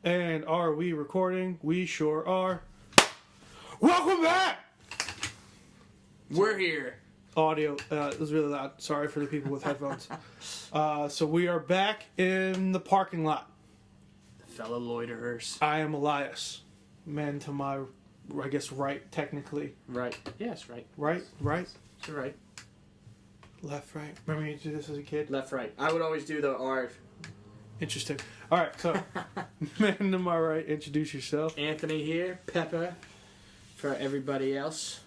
And are we recording? We sure are. Welcome back! We're here. Audio, it was really loud. Sorry for the people with headphones. So we are back in the parking lot. Fellow loiterers. I am Elias. Man to my, I guess, right, technically. Right. Yes, right. Right? You're right. Left, right. Remember you used to do this as a kid? Left, right. I would always do the R. Interesting. Alright, so, man to my right, introduce yourself. Anthony here. Pepper. For everybody else.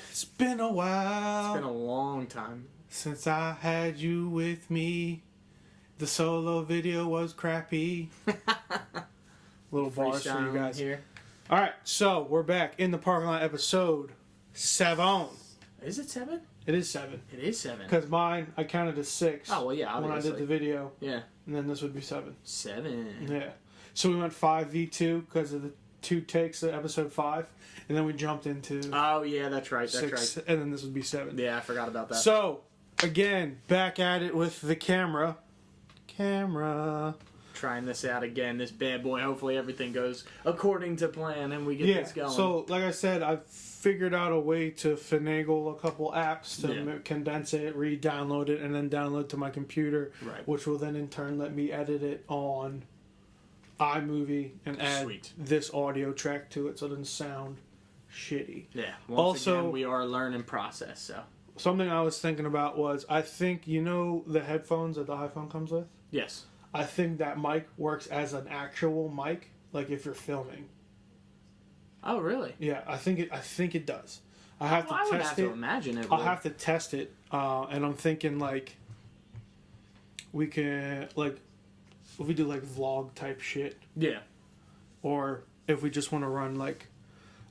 It's been a while. It's been a long time. Since I had you with me. The solo video was crappy. Little bars for you guys. Here. Alright, so we're back in the parking lot, episode 7. Is it 7? It is 7. It is 7. Because mine, I counted as 6. Oh, well, yeah, obviously. When I did the video. Yeah. And then this would be 7. 7. Yeah. So we went 5v2 because of the 2 takes of episode 5. And then we jumped into... Oh, yeah, that's right. 6, and then this would be 7. Yeah, I forgot about that. So, again, back at it with the camera. Trying this out again, this bad boy. Hopefully everything goes according to plan and we get this going. So, like I said, I've figured out a way to finagle a couple apps to condense it, re-download it, and then download to my computer, which will then in turn let me edit it on iMovie and add this audio track to it so it doesn't sound shitty. Yeah. Once again, we are a learning process, so. Something I was thinking about was, I think, you know the headphones that the iPhone comes with? Yes. I think that mic works as an actual mic, like if you're filming. Oh, really? Yeah, I think it does. I have to test it. I would have to imagine it. I'll have to test it, and I'm thinking like we can like if we do like vlog type shit. Yeah. Or if we just want to run like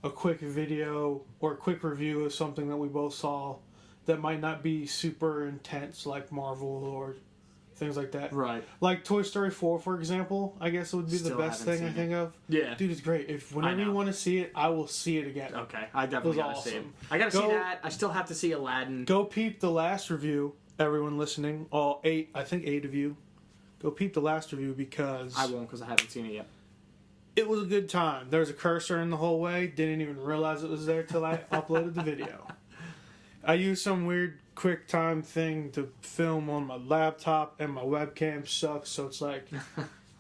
a quick video or a quick review of something that we both saw that might not be super intense, like Marvel or things like that. Right. Like Toy Story 4, for example, I guess it would be the best thing I think of. Yeah. Dude, it's great. If whenever you want to see it, I will see it again. Okay. I definitely gotta see it. I gotta see that. I still have to see Aladdin. Go peep the last review, everyone listening. All 8, I think 8 of you. Go peep the last review because... I won't because I haven't seen it yet. It was a good time. There was a cursor in the whole way. Didn't even realize it was there till I uploaded the video. I used some weird QuickTime thing to film on my laptop, and my webcam sucks, so it's like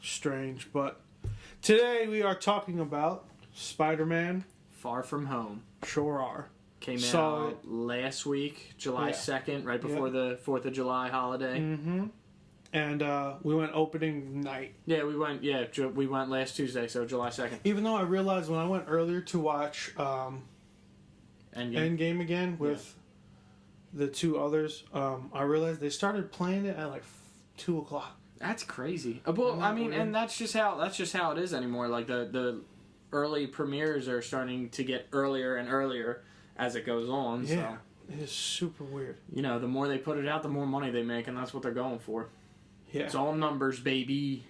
strange. But today we are talking about Spiderman. Far From Home. Sure are. Came out last week, July 2nd, right before the 4th of July holiday. Mm-hmm. And we went opening night. Yeah, we went. Yeah, we went last Tuesday, so July 2nd. Even though I realized when I went earlier to watch Endgame again with the 2 others, I realized they started playing it at like 2 o'clock. That's crazy. Well, I mean, and that's just how it is anymore. Like the early premieres are starting to get earlier and earlier as it goes on. Yeah, so. It is super weird. You know, the more they put it out, the more money they make, and that's what they're going for. Yeah. It's all numbers, baby.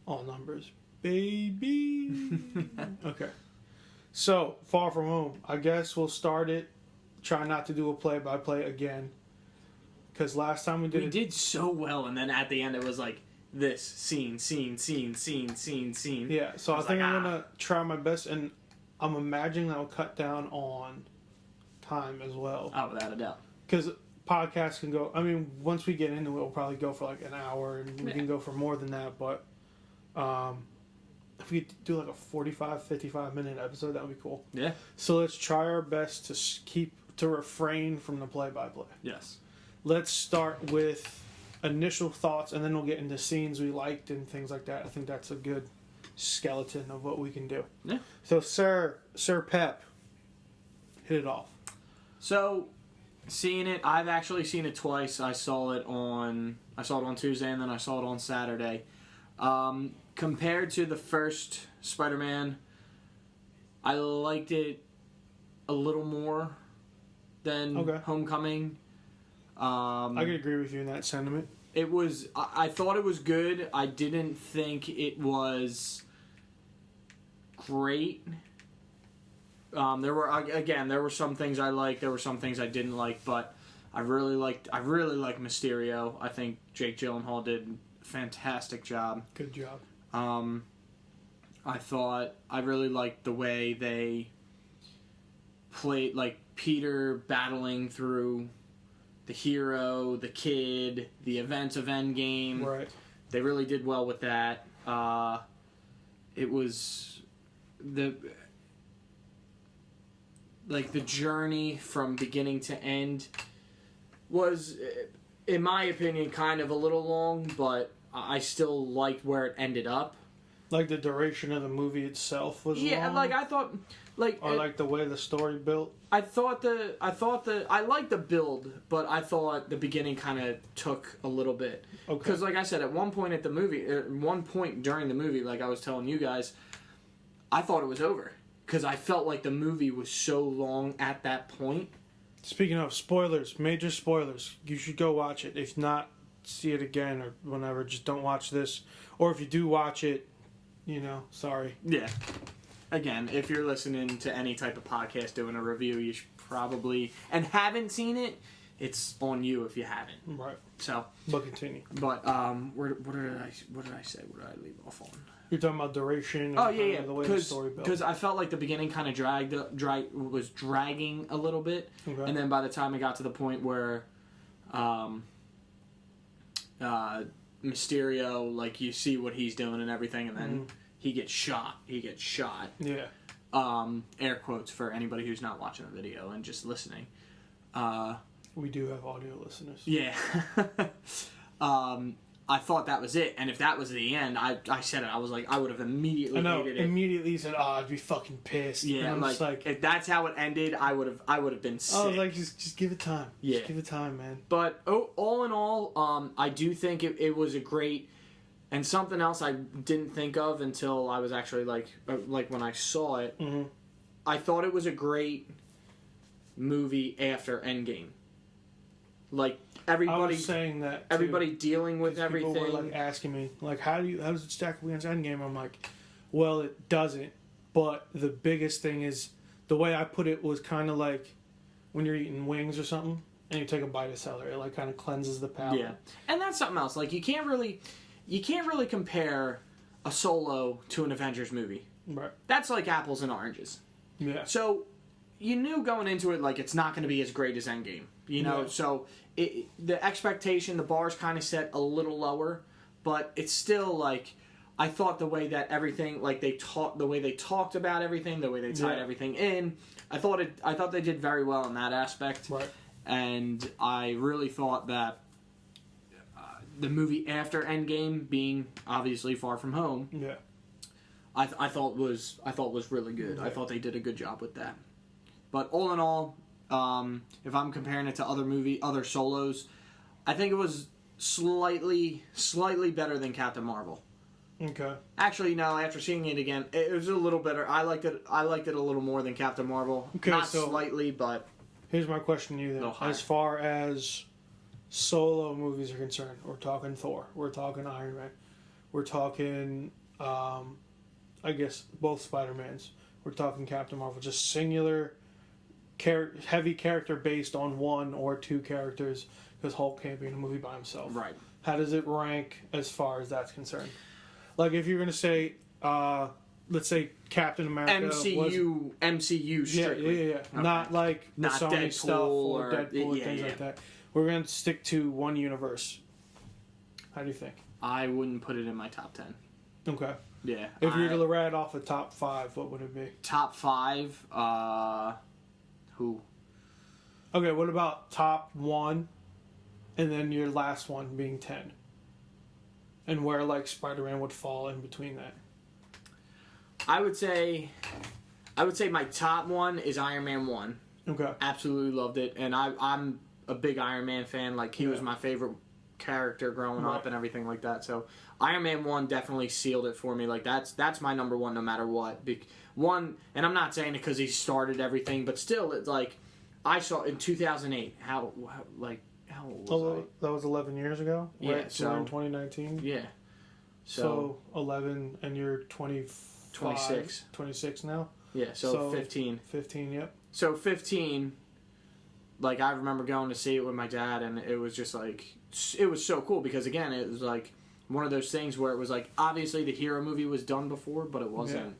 All numbers, baby. Okay. So, Far From Home. I guess we'll start it. Try not to do a play-by-play again. Because last time we did so well, and then at the end it was like this scene. Yeah, so I think I'm going to try my best, and I'm imagining that will cut down on time as well. Oh, without a doubt. Because podcasts can go, I mean, once we get into it, we'll probably go for like an hour, and we can go for more than that, but if we could do like a 45, 55-minute episode, that would be cool. Yeah. So let's try our best to refrain from the play-by-play. Yes. Let's start with initial thoughts, and then we'll get into scenes we liked and things like that. I think that's a good skeleton of what we can do. Yeah. So, Sir Pep, hit it off. So, seeing it, I've actually seen it twice. I saw it on Tuesday, and then I saw it on Saturday. Compared to the first Spider-Man, I liked it a little more than Homecoming. I could agree with you in that sentiment. It was. I thought it was good. I didn't think it was great. There were some things I liked. There were some things I didn't like, but I really liked Mysterio. I think Jake Gyllenhaal did a fantastic job. Good job. I really liked the way they played, like, Peter battling through the hero, the kid, the events of Endgame. Right. They really did well with that. It was the journey from beginning to end was, in my opinion, kind of a little long, but I still liked where it ended up. Like the duration of the movie itself was long? Yeah, like I thought, like or like the way the story built. I liked the build, but I thought the beginning kind of took a little bit. Okay. Because, like I said, at one point during the movie, like I was telling you guys, I thought it was over because I felt like the movie was so long at that point. Speaking of spoilers, major spoilers, you should go watch it. If not, see it again or whenever. Just don't watch this. Or if you do watch it, sorry. Yeah. Again, if you're listening to any type of podcast doing a review, you should probably, and haven't seen it, it's on you if you haven't. Right. So. But continue. But what did I say? What did I leave off on? You're talking about duration. And the way the story built. Because I felt like the beginning kind of was dragging a little bit, okay. And then by the time it got to the point where, Mysterio, like you see what he's doing and everything, and then he gets shot. Yeah. Air quotes for anybody who's not watching the video and just listening. We do have audio listeners. Yeah. I thought that was it, and if that was the end, I said it. I was like, I would have immediately hated it. Immediately said, I'd be fucking pissed. Yeah, and I'm like, if that's how it ended, I would have been sick. I was like, just give it time. Yeah. Just give it time, man. But all in all, I do think it was a great, and something else I didn't think of until I was actually like when I saw it. Mm-hmm. I thought it was a great movie after Endgame. Like everybody, I was saying that too. Everybody dealing with everything. People were like asking me, like, how does it stack up against Endgame? I'm like, well, it doesn't. But the biggest thing is the way I put it was kind of like when you're eating wings or something and you take a bite of celery. It like kind of cleanses the palate. Yeah, and that's something else. Like you can't really compare a Solo to an Avengers movie. Right. That's like apples and oranges. Yeah. So you knew going into it like it's not going to be as great as Endgame. Yeah. So the expectation, the bar's kind of set a little lower, but it's still like I thought the way that everything, like the way they talked about everything, the way they tied everything in, I thought they did very well in that aspect. Right. And I really thought that the movie after Endgame, being obviously Far From Home, I thought was really good. I thought they did a good job with that. But all in all, if I'm comparing it to other solos, I think it was slightly better than Captain Marvel. Okay. Actually, no. After seeing it again, it was a little better. I liked it a little more than Captain Marvel. Okay, not so slightly, but here's my question to you then. higher. As far as solo movies are concerned, we're talking Thor, we're talking Iron Man, we're talking, I guess both Spider-Mans. We're talking Captain Marvel, just singular. Heavy character based on one or two characters because Hulk can't be in a movie by himself. Right. How does it rank as far as that's concerned? Like if you're going to say, let's say Captain America MCU strictly. Yeah. Okay. Not like the not Sony Deadpool stuff or Deadpool or yeah, things yeah. like that. We're going to stick to one universe. How do you think? I wouldn't put it in my top 10. Okay. Yeah. If you were to rat off a top 5, what would it be? Top 5, who? Okay, what about top 1 and then your last one being 10? And where like Spider-Man would fall in between that? I would say my top 1 is Iron Man 1. Okay. Absolutely loved it, and I'm a big Iron Man fan. Like he was my favorite character growing up and everything like that. So Iron Man 1 definitely sealed it for me. Like that's my number 1 no matter what. And I'm not saying it because he started everything, but still, it's like I saw in 2008. How old was I? That was 11 years ago. Yeah, right? So we're in 2019. Yeah. So 11, and you're 26 now. Yeah. So 15. 15. Yep. So 15. Like I remember going to see it with my dad, and it was just like it was so cool because again it was like one of those things where it was like, obviously the hero movie was done before, but it wasn't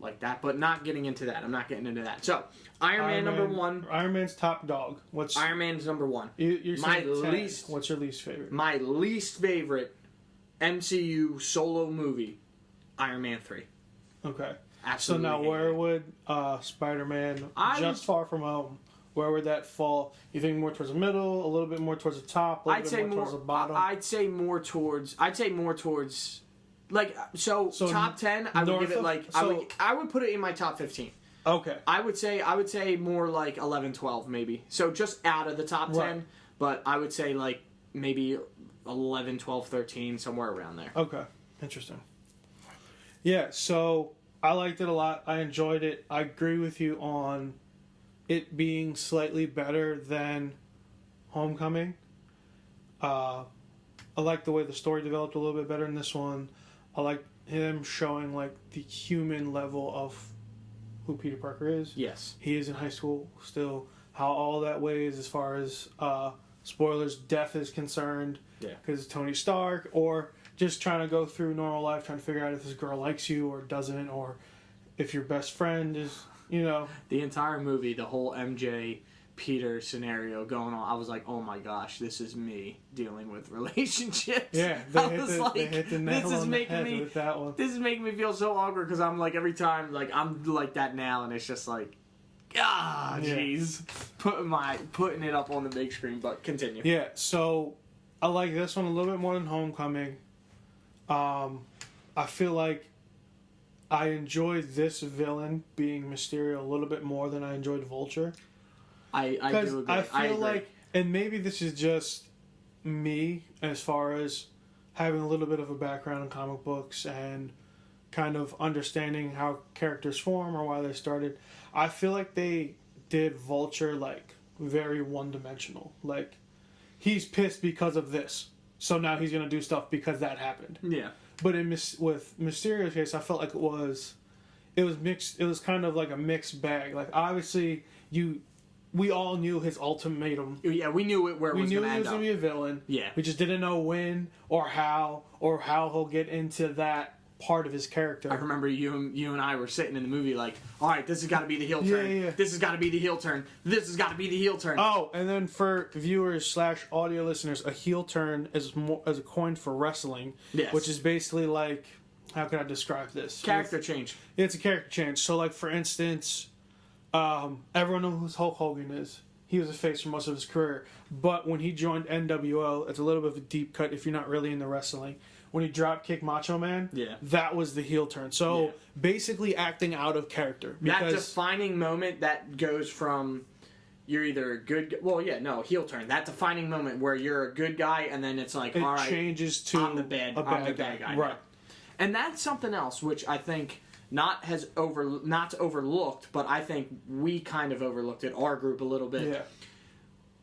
like that. But not getting into that. I'm not getting into that. So, Iron Man number 1. Iron Man's top dog. What's Iron Man's number 1. You're my saying 10. least. What's your least favorite? My least favorite MCU solo movie, Iron Man 3. Okay. Absolutely. So now, where would Spider-Man Just Far From Home? Where would that fall? You think more towards the middle, a little bit more towards the top, a little bit more towards the bottom? I'd say more towards. Like, so top 10. I would give it like. I would put it in my top 15. Okay. I would say more like 11, 12 maybe. So just out of the top 10, but I would say like maybe 11, 12, 13, somewhere around there. Okay. Interesting. Yeah. So I liked it a lot. I enjoyed it. I agree with you on it being slightly better than Homecoming. I like the way the story developed a little bit better in this one. I like him showing like the human level of who Peter Parker is. Yes. He is in high school still. How all that weighs as far as spoilers, death is concerned. Yeah. Because Tony Stark, or just trying to go through normal life, trying to figure out if this girl likes you or doesn't, or if your best friend is, you know. The entire movie, the whole MJ Peter scenario going on, I was like, oh my gosh, this is me dealing with relationships. Yeah, they hit the nail on the head with that one. This is making me feel so awkward because I'm like, every time, like, I'm like that now, and it's just like, jeez. Putting it up on the big screen, but continue. Yeah, so I like this one a little bit more than Homecoming. I feel like I enjoyed this villain being Mysterio a little bit more than I enjoyed Vulture. I do agree. I feel like, and maybe this is just me as far as having a little bit of a background in comic books and kind of understanding how characters form or why they started. I feel like they did Vulture like very one-dimensional. Like, he's pissed because of this, so now he's gonna do stuff because that happened. Yeah. But with Mysterio's case, I felt like it was mixed. It was kind of like a mixed bag. Like, obviously, we all knew his ultimatum. Yeah, we knew where it was going to end up. We knew he was going to be a villain. Yeah. We just didn't know when or how he'll get into that part of his character. I remember you and I were sitting in the movie like, all right, this has got to be the heel turn. Yeah. This has got to be the heel turn. This has got to be the heel turn. Oh, and then for viewers / audio listeners, a heel turn is a coin for wrestling. Yes. Which is basically like, how can I describe this? Character change. It's a character change. So, like, for instance, everyone knows who Hulk Hogan is. He was a face for most of his career. But when he joined NWO, it's a little bit of a deep cut if you're not really into wrestling. When he drop kicked Macho Man, that was the heel turn. So basically acting out of character. That defining moment that goes from you're either a good... heel turn. That defining moment where you're a good guy and then it's like, all right, changes to I'm the bad guy. Right. And that's something else which I think... not overlooked, but I think we kind of overlooked it, our group a little bit. Yeah.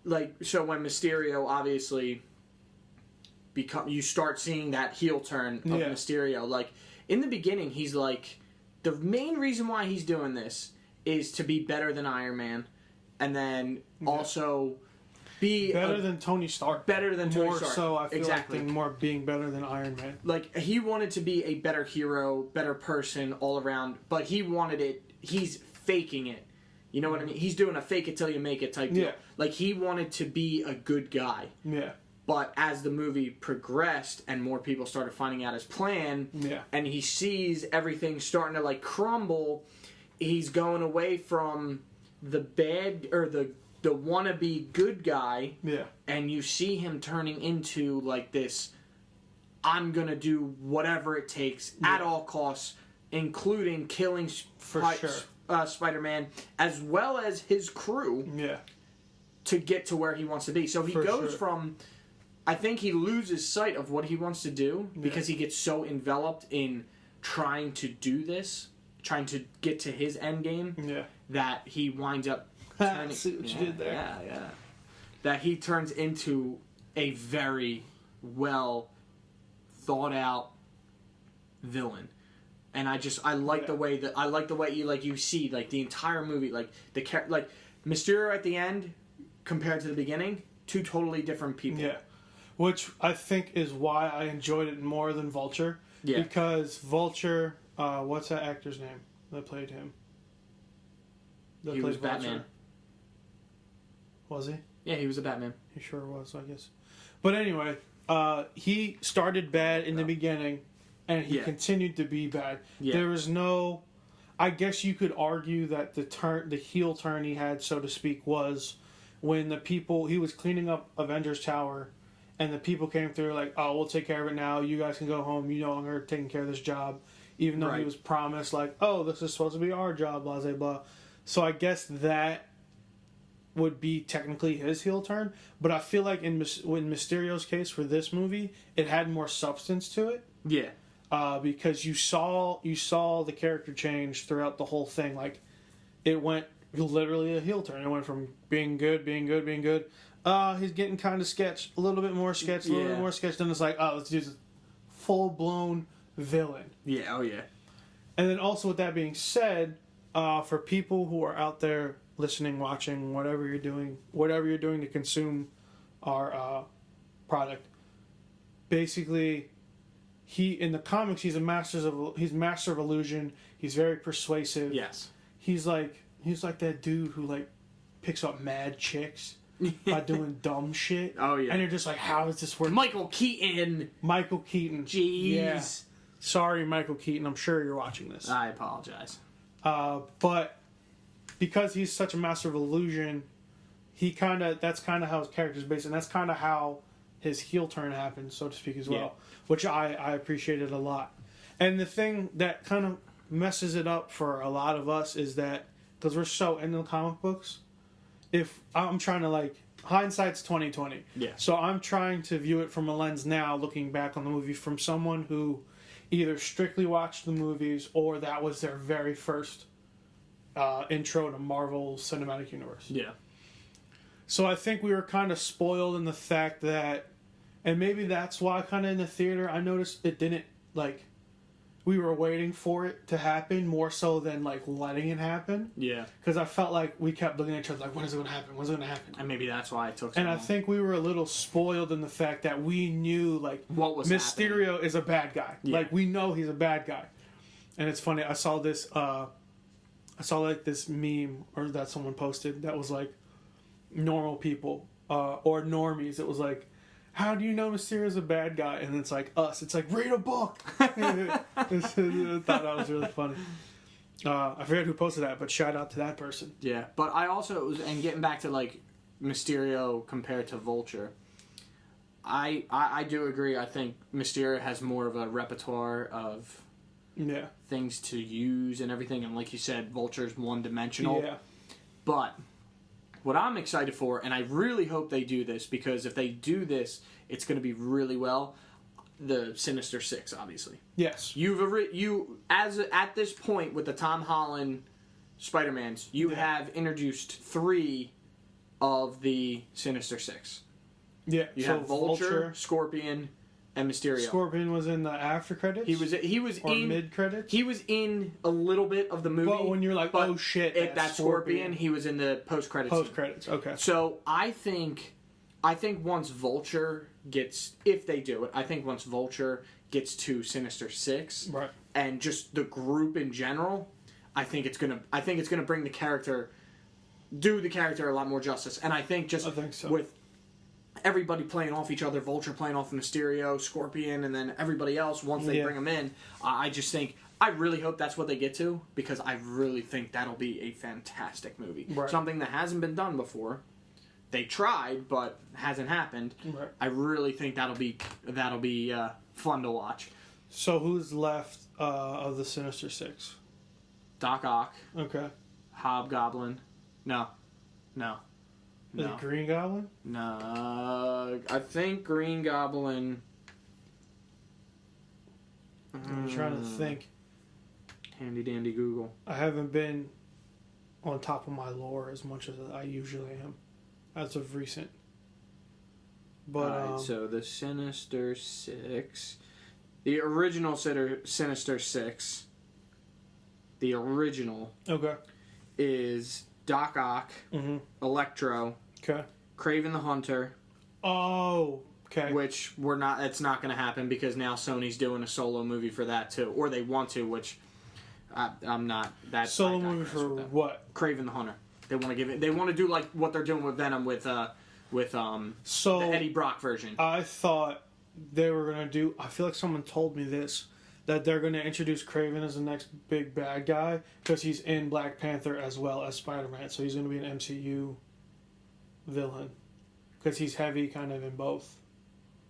Like, so when Mysterio obviously you start seeing that heel turn of Mysterio. Like, in the beginning, he's like, the main reason why he's doing this is to be better than Iron Man, and then also be better than Tony Stark. Better than Tony Stark. More so, I feel like more being better than Iron Man. Like, he wanted to be a better hero, better person all around, but he wanted it. He's faking it. You know what I mean? He's doing a fake it till you make it type deal. Yeah. Like, he wanted to be a good guy. Yeah. But as the movie progressed and more people started finding out his plan, and he sees everything starting to, like, crumble, he's going away from the bad, or the wannabe good guy, and you see him turning into, like, this, I'm gonna do whatever it takes at all costs, including killing Spider-Man, as well as his crew, to get to where he wants to be. So he goes from... I think he loses sight of what he wants to do because he gets so enveloped in trying to do this, trying to get to his end game, that he winds up turning... See what you did there. Yeah. That he turns into a very well thought out villain. And I like the way you see, like, the entire movie, like Mysterio at the end compared to the beginning, two totally different people. Yeah. which I think is why I enjoyed it more than Vulture. Yeah. Because Vulture, what's that actor's name that played him? He was Batman. Was he? Yeah, he was a Batman. He sure was, I guess. But anyway, he started bad in the beginning, and he continued to be bad. Yeah. There was no... I guess you could argue that the heel turn he had, so to speak, was when the people... He was cleaning up Avengers Tower, and the people came through like, oh, we'll take care of it now. You guys can go home. You no longer taking care of this job. Even though he was promised, like, oh, this is supposed to be our job, blah, blah, blah. So I guess that would be technically his heel turn. But I feel like in Mysterio's case for this movie, it had more substance to it. Yeah. Because you saw the character change throughout the whole thing. Like, it went literally a heel turn. It went from being good. He's getting kind of sketched, a little bit more sketched, a little bit more sketched. Then it's like, oh, let's do this full-blown villain. Yeah, oh yeah. And then also with that being said, for people who are out there listening, watching, whatever you're doing to consume our product, basically... in the comics, he's master of illusion. He's very persuasive. Yes. He's like that dude who like picks up mad chicks by doing dumb shit. Oh yeah. And you're just like, how does this work? Michael Keaton. Jeez. Yeah. Sorry, Michael Keaton. I'm sure you're watching this. I apologize. But because he's such a master of illusion, that's kind of how his character's based, and that's kind of how his heel turn happened, so to speak, as well, which I appreciated a lot. And the thing that kind of messes it up for a lot of us is that, because we're so into the comic books, if I'm trying to, like, hindsight's 20/20. Yeah. So I'm trying to view it from a lens now, looking back on the movie, from someone who either strictly watched the movies or that was their very first intro to Marvel Cinematic Universe. Yeah. So I think we were kind of spoiled in the fact that, and maybe that's why kind of in the theater I noticed it didn't, like, we were waiting for it to happen more so than, like, letting it happen. Yeah. Because I felt like we kept looking at each other like, when is it going to happen? When's it going to happen? And maybe that's why it took so long. And I think we were a little spoiled in the fact that we knew, like, what was Mysterio happening. Is a bad guy. Yeah. Like, we know he's a bad guy. And it's funny, I saw this meme or that someone posted that was like, normal people or normies. It was like, how do you know Mysterio's a bad guy? And it's like us. It's like, read a book. I thought that was really funny. I forget who posted that, but shout out to that person. Yeah, but I also and getting back to like Mysterio compared to Vulture, I do agree. I think Mysterio has more of a repertoire of things to use and everything, and like you said, Vulture's one-dimensional. Yeah, but what I'm excited for, and I really hope they do this, because if they do this, it's going to be really well. The Sinister Six, obviously. Yes. At this point with the Tom Holland Spider-Mans, you have introduced 3 of the Sinister Six. Yeah. You have Vulture, Scorpion, and Mysterio. Scorpion was in the after credits? He was in mid credits? He was in a little bit of the movie. But when you're like, oh shit, that's Scorpion, he was in the post credits. Post credits, okay. So I think once Vulture gets, if they do it, I think once Vulture gets to Sinister Six, right, and just the group in general, I think it's gonna bring the character a lot more justice. And I think with everybody playing off each other, Vulture playing off Mysterio, Scorpion, and then everybody else once they bring them in, I really hope that's what they get to, because I really think that'll be a fantastic movie. Right. Something that hasn't been done before. They tried, but hasn't happened. Right. I really think that'll be fun to watch. So who's left of the Sinister Six? Doc Ock. Okay. Hobgoblin. No. Is it Green Goblin? No. I think Green Goblin... I'm trying to think. Handy dandy Google. I haven't been on top of my lore as much as I usually am, as of recent. But alright, so the Sinister Six, the original Sinister Six, the original, is Doc Ock, Electro, Kraven the Hunter. Oh, Okay. Which we're not. It's not going to happen because now Sony's doing a solo movie for that too, or they want to. Which I'm not. That solo movie for what? Kraven the Hunter. They want to give it. They want to do like what they're doing with Venom with the Eddie Brock version. I thought they were gonna do. I feel like someone told me this, that they're gonna introduce Kraven as the next big bad guy because he's in Black Panther as well as Spider-Man, so he's gonna be an MCU villain because he's heavy kind of in both.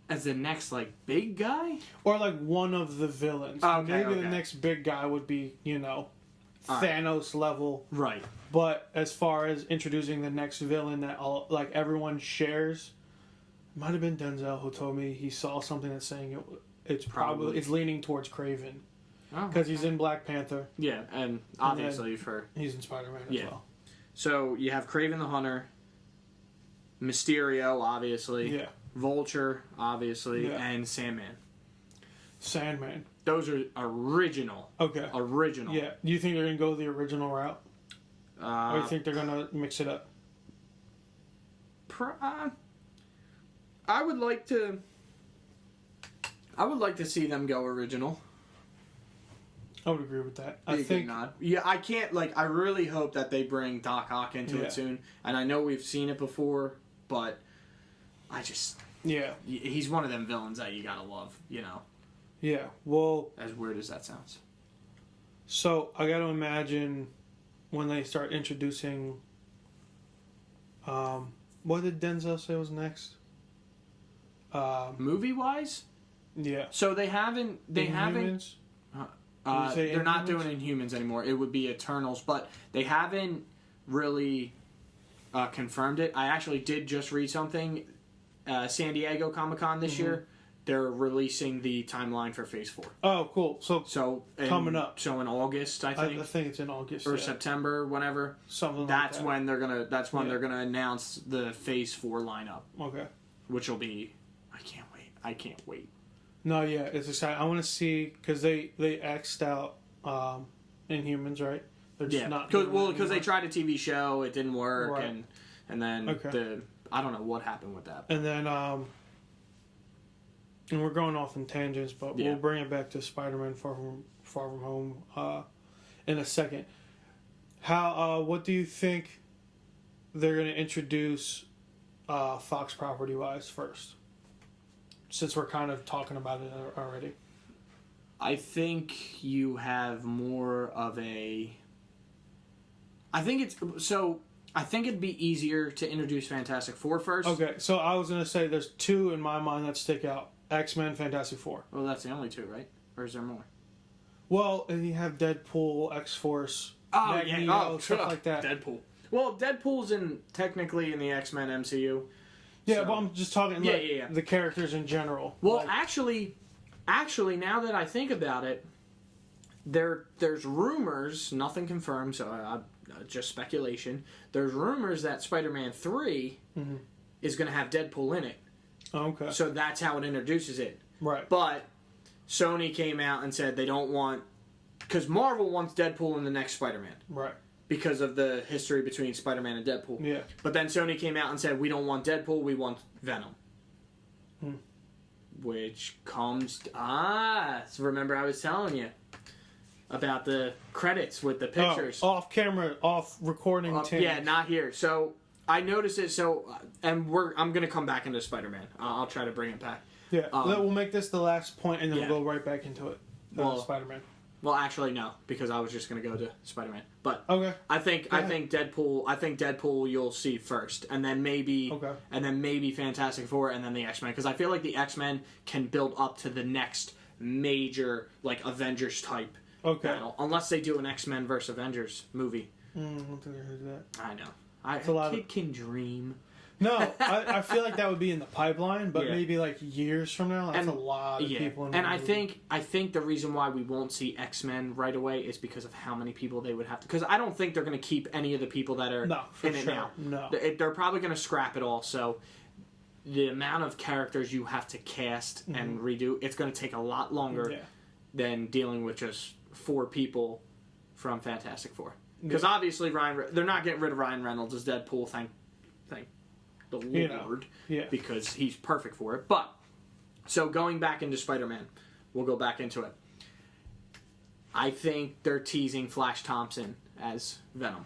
As the next like big guy, or like one of the villains. Maybe the next big guy would be Thanos level, right? But as far as introducing the next villain that everyone shares, it might have been Denzel who told me he saw something that's saying it's leaning towards Kraven because he's in Black Panther. Yeah, and obviously he's in Spider-Man as well. So you have Kraven the Hunter, Mysterio, obviously, Vulture, obviously, and Sandman. Sandman. Those are original. Okay. Original. Yeah. Do you think they're gonna go the original route? Or do you think they're gonna mix it up? I would like to see them go original. I would agree with that. I think. Yeah, I can't. I really hope that they bring Doc Ock into it soon. And I know we've seen it before, but I just. Yeah. He's one of them villains that you gotta love. Yeah. Well. As weird as that sounds. So I gotta imagine when they start introducing. What did Denzel say was next? Movie wise. Yeah. So they haven't. Inhumans? They're not doing Inhumans anymore. It would be Eternals, but they haven't really confirmed it. I actually did just read something. San Diego Comic-Con this year, they're releasing the timeline for Phase 4. Oh, cool. So coming up. So in August, I think. I think it's in August or September, whenever. Something that's like that. when they're gonna. That's when they're gonna announce the Phase 4 lineup. Okay. Which will be. I can't wait. No, yeah, it's exciting. I want to see because they X'd out Inhumans, right? They're just not. Because they tried a TV show, it didn't work, right. and then I don't know what happened with that. And then and we're going off in tangents, but we'll bring it back to Spider-Man Far From Home in a second. What do you think they're going to introduce Fox property wise first? Since we're kind of talking about it already. I think you have more of a... I think it'd be easier to introduce Fantastic Four first. Okay, so I was going to say there's two in my mind that stick out. X-Men, Fantastic Four. Well, that's the only two, right? Or is there more? Well, and you have Deadpool, X-Force, Magneto, stuff like that. Deadpool. Well, Deadpool's technically in the X-Men MCU. Yeah, but I'm just talking the characters in general. Well, actually, now that I think about it, there's rumors, nothing confirmed, so just speculation. There's rumors that Spider-Man 3 is going to have Deadpool in it. Oh, okay. So that's how it introduces it. Right. But Sony came out and said they don't want... Because Marvel wants Deadpool in the next Spider-Man. Right. Because of the history between Spider-Man and Deadpool. Yeah. But then Sony came out and said, we don't want Deadpool, we want Venom. Which comes... so remember I was telling you about the credits with the pictures. Off camera, off recording. Yeah, not here. So I noticed it, I'm going to come back into Spider-Man. I'll try to bring it back. Yeah, we'll make this the last point and then we'll go right back into it. Spider-Man. Well, actually, no, because I was just going to go to Spider-Man. But okay, I think Deadpool you'll see first, and then maybe Fantastic Four, and then the X-Men, because I feel like the X-Men can build up to the next major Avengers type battle, unless they do an X-Men versus Avengers movie. I don't think I heard that. I know. A kid can dream. No, I feel like that would be in the pipeline, but maybe years from now, that's a lot of people in the movie. I think the reason why we won't see X-Men right away is because of how many people they would have to... Because I don't think they're going to keep any of the people that are in it now. No. They're probably going to scrap it all, so the amount of characters you have to cast and redo, it's going to take a lot longer than dealing with just 4 people from Fantastic Four. Because obviously they're not getting rid of Ryan Reynolds as Deadpool, thank the You Lord, know, yeah. because he's perfect for it. But, so going back into Spider-Man, we'll go back into it. I think they're teasing Flash Thompson as Venom.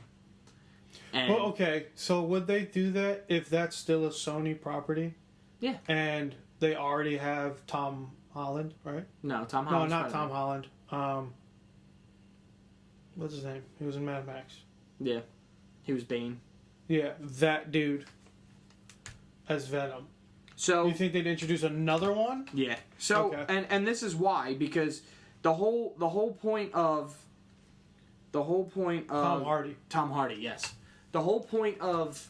And Well, okay, so would they do that if that's still a Sony property? Yeah. And they already have Tom Holland, right? No, Tom No, Holland. not Tom Holland. What's his name? He was in Mad Max. Yeah. He was Bane. Yeah, that dude as Venom. So You think they'd introduce another one? yeah. So Okay. and this is why, because the whole point of Tom Hardy. Tom Hardy, yes. The whole point of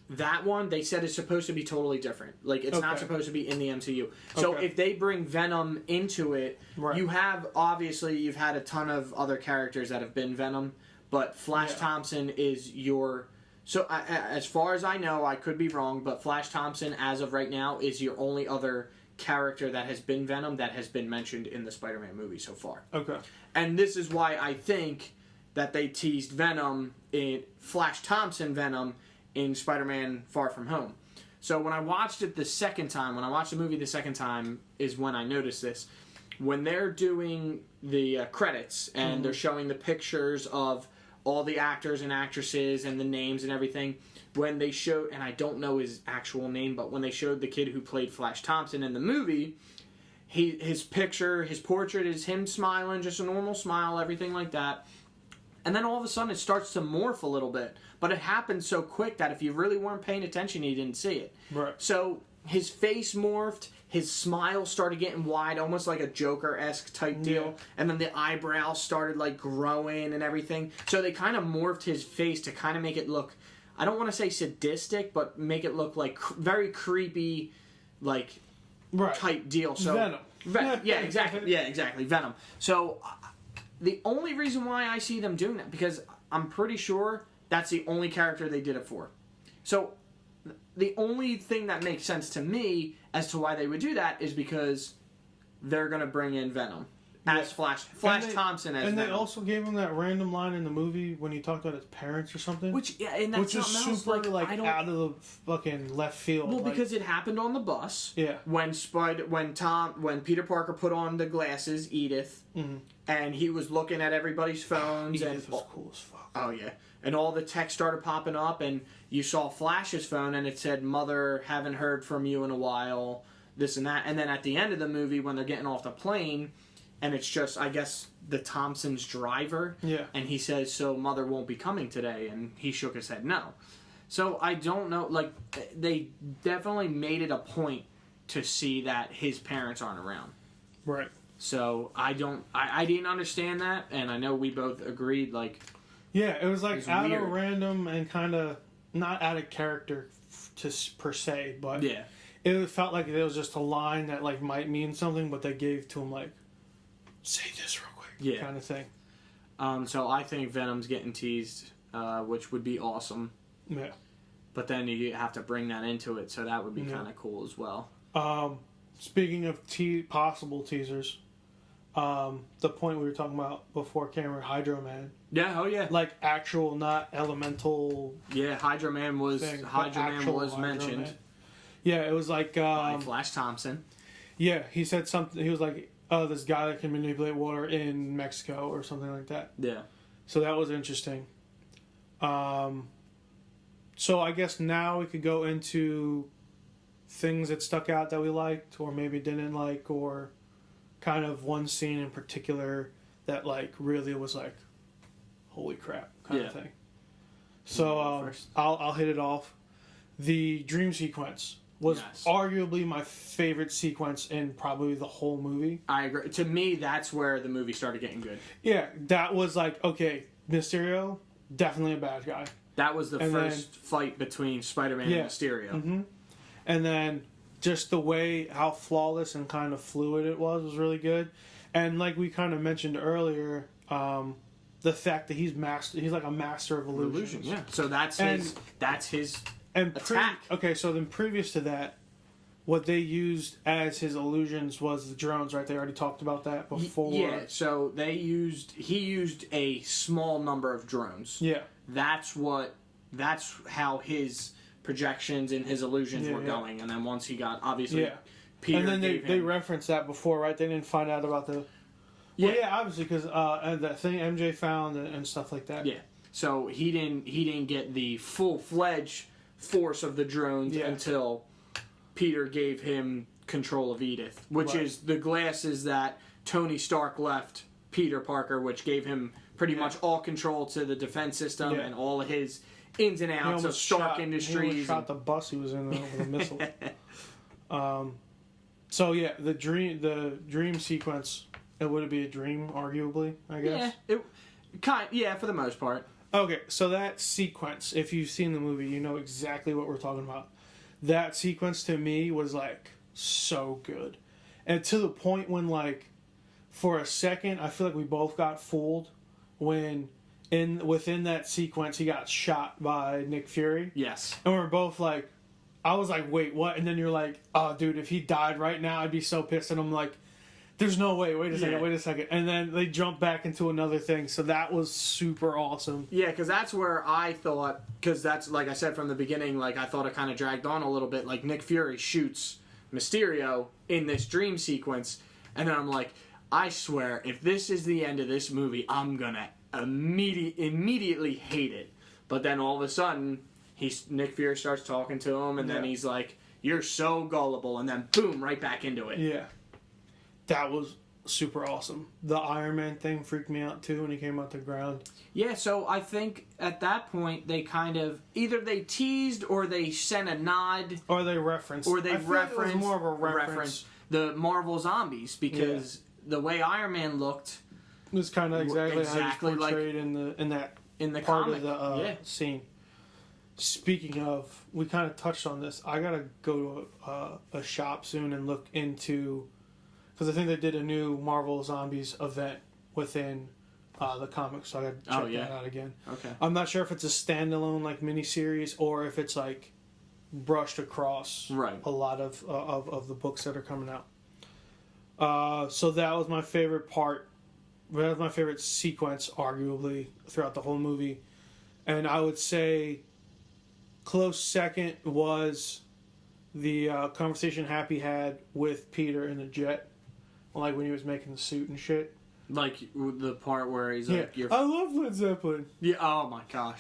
that one, they said, is supposed to be totally different. Like, it's not Okay. supposed to be in the MCU. So Okay. if they bring Venom into it, Right. you've had a ton of other characters that have been Venom, but Flash Yeah. Thompson is your... So, as far as I know, I could be wrong, but Flash Thompson, as of right now, is your only other character that has been Venom that has been mentioned in the Spider-Man movie so far. Okay. And this is why I think that they teased Venom in Flash Thompson Venom in Spider-Man Far From Home. So when I watched it the second time, when I watched the movie the second time, is when I noticed this. When they're doing the credits and they're showing the pictures of all the actors and actresses and the names and everything, when they showed, and I don't know his actual name, but when they showed the kid who played Flash Thompson in the movie, his portrait is him smiling, just a normal smile, everything like that. And then all of a sudden it starts to morph a little bit. But it happened so quick that if you really weren't paying attention, you didn't see it. Right. So his face morphed, his smile started getting wide, almost like a Joker-esque type deal. And then the eyebrows started like growing and everything. So they kind of morphed his face to kind of make it look, I don't want to say sadistic, but make it look like very creepy, like Right. type deal. So Venom. Yeah, exactly. Yeah, exactly. Venom. So the only reason why I see them doing that, because I'm pretty sure that's the only character they did it for. So the only thing that makes sense to me as to why they would do that is because they're going to bring in Venom as Flash Thompson as And Venom. they also gave him that random line in the movie when he talked about his parents or something. Which, yeah, and that's which is something else, super I don't, out of the fucking left field. well, like, because it happened on the bus. Yeah. When Peter Parker put on the glasses, Edith, and he was looking at everybody's phones, Edith and was cool as fuck. oh yeah, and all the text started popping up, and you saw Flash's phone, and it said, "Mother, haven't heard from you in a while," this and that, and then at the end of the movie, when they're getting off the plane, and it's just, I guess, the Thompson's driver, Yeah. and he says, "So Mother won't be coming today," and he shook his head no. So I don't know, like, they definitely made it a point to see that his parents aren't around. Right. So I didn't understand that, and I know we both agreed, like... Yeah, it was like It's out weird. of random and kind of not out of character per se, but Yeah. it felt like it was just a line that like might mean something, but they gave to him like, say this real quick, Yeah. kind of thing. So I think Venom's getting teased, which would be awesome. Yeah. But then you have to bring that into it, so that would be kind of cool as well. Speaking of possible teasers, the point we were talking about before camera, Hydro Man, Yeah, oh yeah. like actual, not elemental Yeah, Hydro Man was thing, but Hydro Man actual was Hydro mentioned Man. Yeah, it was like by Flash Thompson. yeah, he said something. He was like, "Oh, this guy that can manipulate water in Mexico or something like that." Yeah. So that was interesting. So I guess now we could go into things that stuck out that we liked or maybe didn't like, or kind of one scene in particular that like really was like, holy crap, kind of thing. So I'll hit it off. The dream sequence was arguably my favorite sequence in probably the whole movie. I agree. To me, that's where the movie started getting good. Yeah, that was like, okay, Mysterio, definitely a bad guy. That was the first fight between Spider-Man and Mysterio. Mm-hmm. And then just the way how flawless and kind of fluid it was really good. And like we kind of mentioned earlier, the fact that he's like a master of illusions. Yeah. So that's his attack. Okay, so then previous to that, what they used as his illusions was the drones, right? They already talked about that before. Yeah, so he used a small number of drones. Yeah. That's how his projections and his illusions were going. And then once he got, obviously, Peter and then they referenced that before, right? They didn't find out about the... Well, yeah, obviously, because that thing MJ found and stuff like that. Yeah. So he didn't get the full-fledged force of the drones until Peter gave him control of Edith, which is the glasses that Tony Stark left Peter Parker, which gave him pretty much all control to the defense system and all of his ins and outs of Stark Industries. He almost shot the bus he was in with a missile. So yeah, the dream sequence. It would be a dream, arguably, I guess. Yeah, for the most part. Okay, so that sequence, if you've seen the movie, you know exactly what we're talking about. That sequence to me was like so good, and to the point when like, for a second, I feel like we both got fooled when within that sequence he got shot by Nick Fury. Yes, and we're both like, I was like, wait, what? And then you're like, oh, dude, if he died right now, I'd be so pissed. And I'm like, there's no way. Wait a second. And then they jump back into another thing. So that was super awesome. Yeah, because that's where I thought, because that's, like I said from the beginning, like I thought it kind of dragged on a little bit. Like Nick Fury shoots Mysterio in this dream sequence. And then I'm like, I swear, if this is the end of this movie, I'm going to immediately hate it. But then all of a sudden, Nick Fury starts talking to him. And then he's like, you're so gullible. And then boom, right back into it. Yeah. That was super awesome. The Iron Man thing freaked me out too when he came out the ground. Yeah, so I think at that point they kind of either they teased or they sent a nod or they referenced it was more of a reference. The Marvel Zombies because the way Iron Man looked it was kind of exactly how he was portrayed like in the part comic. Of the scene. Speaking of, we kind of touched on this. I gotta go to a shop soon and look into. Because I think they did a new Marvel Zombies event within the comics, so I got to check that out again. Okay. I'm not sure if it's a standalone like miniseries or if it's like brushed across a lot of the books that are coming out. So that was my favorite part. That was my favorite sequence, arguably, throughout the whole movie. And I would say close second was the conversation Happy had with Peter in the jet. Like when he was making the suit and shit. Like the part where he's like, I love Led Zeppelin. Yeah, oh my gosh.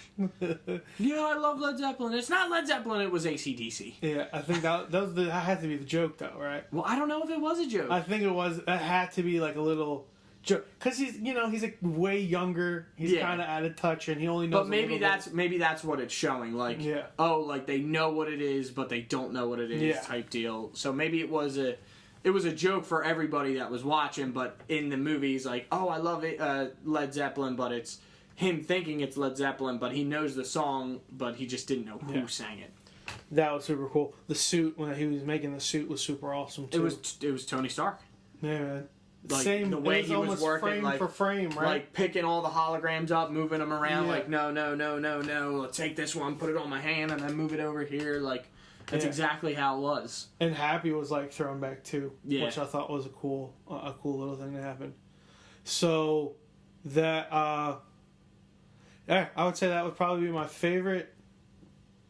Yeah, I love Led Zeppelin. It's not Led Zeppelin, it was AC/DC. Yeah, I think that had to be the joke though, right? Well, I don't know if it was a joke. I think it was. It had to be like a little joke. Because he's like way younger. He's kind of out of touch and he only knows But maybe that's what it's showing. Like, like they know what it is, but they don't know what it is type deal. So maybe it was a joke for everybody that was watching, but in the movies, like, oh, I love it, Led Zeppelin, but it's him thinking it's Led Zeppelin, but he knows the song, but he just didn't know who sang it. That was super cool. The suit, when he was making the suit, was super awesome, too. It was Tony Stark. Yeah, man. Like, same, the way he was working, frame like, for frame, right? Like, picking all the holograms up, moving them around, like, no, let's take this one, put it on my hand, and then move it over here, like... That's exactly how it was. And Happy was like thrown back too, which I thought was a cool little thing to happen. So that I would say that would probably be my favorite,